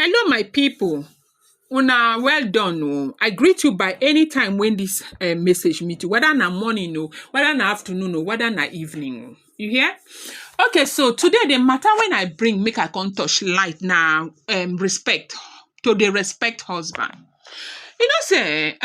Hello, my people. Una well done. Oh. I greet you by any time when this message meet you, whether na morning or whether na afternoon or whether na evening. Oh. You hear? Okay, so today the matter when I bring make I come touch light now respect to the respect husband. You know say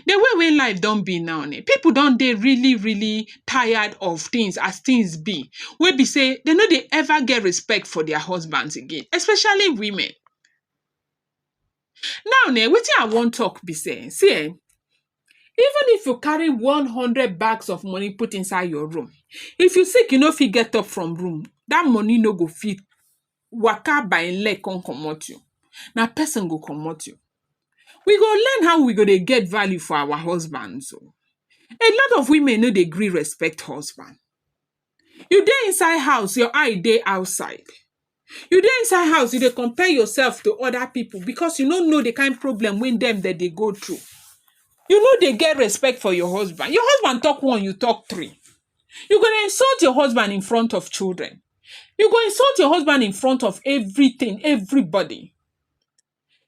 the way when life don't be now, people don't they really tired of things as things be. We be say they know they ever get respect for their husbands again, especially women. Now, wetin I wan talk be say, see even if you carry 100 bags of money put inside your room, if you sick, you no fit get up from room, that money no go fit waka by im leg come comot you. Na person go comot you. We go learn how we go dey get value for our husbands. Oh. A lot of women no dey gree respect husband. You dey inside house, your eye dey outside. You dey inside house, you dey compare yourself to other people because you no know the kind problem when them that they go through. You know they get respect for your husband. Your husband talk one, you talk three. You gonna insult your husband in front of children. You go insult your husband in front of everything, everybody.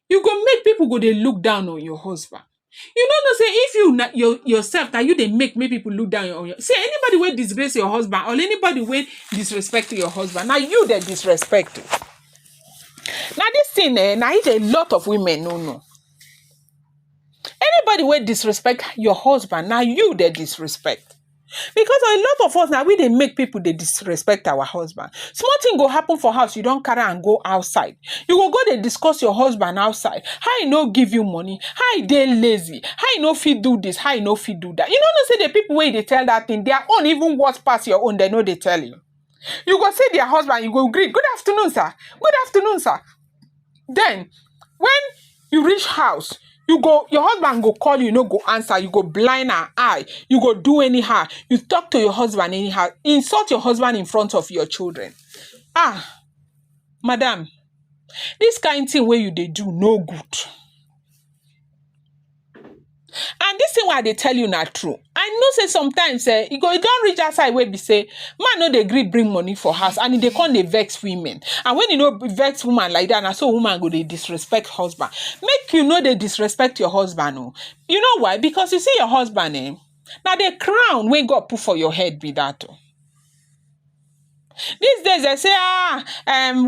You go make people go dey look down on your husband. You know say if yourself that you they make people look down on you. See anybody will disgrace your husband or anybody will disrespect your husband. Now you they disrespect. Now this thing now it's a lot of women no. Anybody will disrespect your husband, now you they disrespect. Because a lot of us now we they make people they disrespect our husband. Small thing go happen for house, you don't carry and go outside. You go they discuss your husband outside. How he no give you money? How he dey lazy? How he no fit do this? How he no fit do that? You know say the people where they tell that thing, their own even worse past your own, they know they tell you. You go say their husband, you go greet. Good afternoon, sir. Good afternoon, sir. Then when you reach house, your husband go call you, no go answer, you go blind an eye, you go do anyhow, you talk to your husband anyhow, insult your husband in front of your children. Madam, this kind thing where you they do no good. And this thing why they tell you not true. I know say sometimes you don't reach outside where be say man no they agree bring money for house and they can't they vex women. And when you know vex woman like that, and so woman go they disrespect husband. Make you know they disrespect your husband. Oh. You know why? Because you see your husband now the crown when God put for your head be that. Oh. These days they say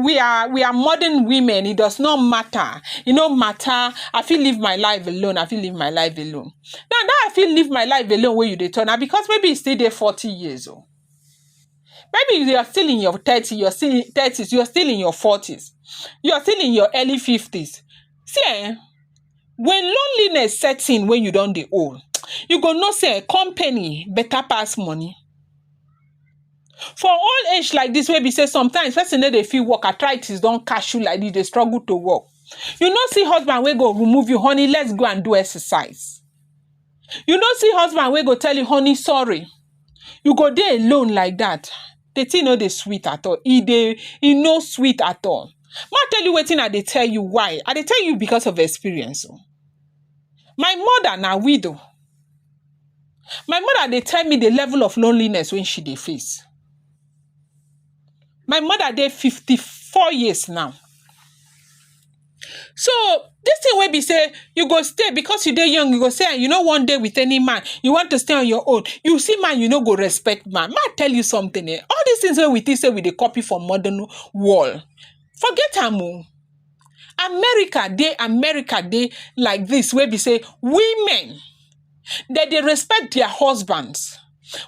we are modern women. It does not matter. It no matter. I feel live my life alone. I feel live my life alone. Now that I feel live my life alone where you dey turn because maybe you stay there 40 years old. Maybe you are still in your 30s, you're still 30s, you're still in your 40s, you're still in your early 50s. See, when loneliness sets in when you don't dey old, you go know say company better pass money. For old age like this, where we say sometimes person they feel work arthritis don't catch you like this, they struggle to walk. You know see husband will go remove you, honey, let's go and do exercise. You know see husband will go tell you, honey, sorry. You go there alone like that. The thing no they sweet at all. He no sweet at all. Ma tell you waiting, they tell you why. I they tell you because of experience. My mother now widow. My mother they tell me the level of loneliness when she they face. My mother dey 54 years now. So this thing will be say you go stay because you dey young, you go say you know one day with any man, you want to stay on your own. You see man, you no go respect man. Man tell you something. All these things wey we think say we dey copy from modern world. Forget am. America dey like this where we say women they respect their husbands.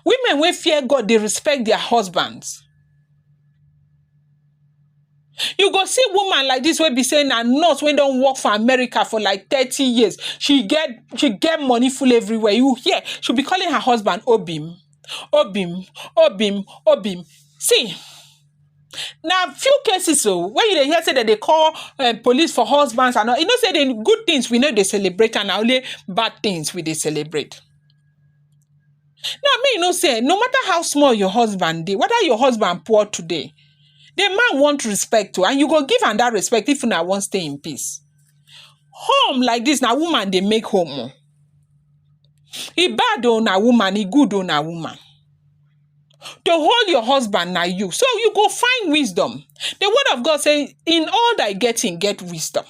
Women wey fear God, they respect their husbands. You go see woman like this wey be saying a nurse when don't work for America for like 30 years. She get money full everywhere. You hear she'll be calling her husband Obim. See, now few cases so when you hear say that they call police for husbands and all, you know say the good things we know they celebrate and only bad things we they celebrate. Now me you know say no matter how small your husband dey, whether your husband poor today, the man want respect too, and you go give am that respect if una wan stay in peace. Home like this, now woman they make home. He bad on a woman, he good on a woman. To hold your husband na you. So you go find wisdom. The word of God says, in all thy getting, get wisdom.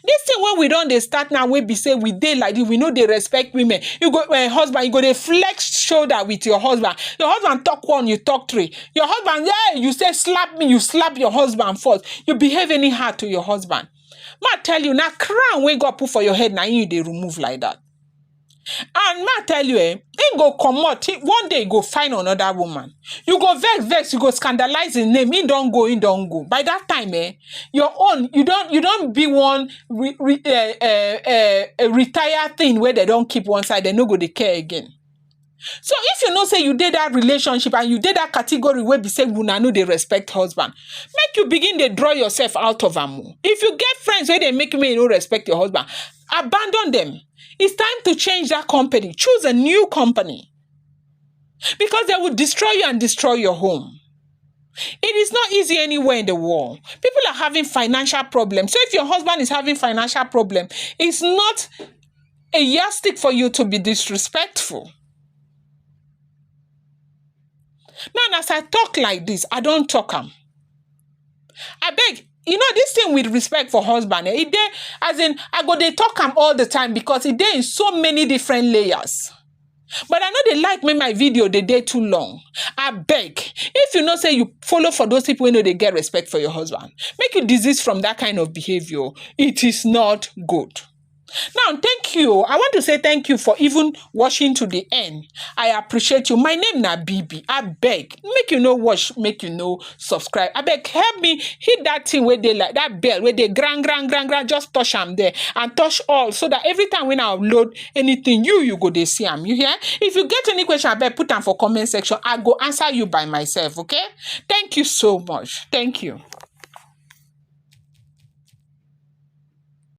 This thing when we don dey start now, wey be say we dey like this, we no dey respect women. You go husband, you go dey flex shoulder with your husband. Your husband talk one, you talk three. Your husband, yeah, you say slap me, you slap your husband first. You behave anyhow to your husband. Ma tell you, na crown wey God put for your head, na you dey remove like that. And ma tell you, him go comot. One day he go find another woman. You go vex, you go scandalize his name. He don't go. By that time, your own, you don't be one a retired thing where they don't keep one side, they no go dey care again. So if you know say you did that relationship and you did that category where be say una no dey respect husband, make you begin dey draw yourself out of am. If you get friends where they make you no respect your husband, abandon them. It's time to change that company. Choose a new company. Because they will destroy you and destroy your home. It is not easy anywhere in the world. People are having financial problems. So if your husband is having financial problem, it's not a yardstick for you to be disrespectful. Now, as I talk like this, I don't talk am. I beg, this thing with respect for husband, it dey, as in, I go dey talk am all the time because it dey in so many different layers. But I know they like make my video they dey too long. I beg, if you know say you follow for those people who know they get respect for your husband, make you desist from that kind of behavior. It is not good. Now, thank you. I want to say thank you for even watching to the end. I appreciate you. My name na Bibi. I beg, make you know watch, make you know subscribe. I beg, help me hit that thing where they like that bell where they grand, just touch am there and touch all so that every time when I upload anything, you go they see am. You hear? If you get any question, I beg put them for comment section. I go answer you by myself. Okay? Thank you so much. Thank you.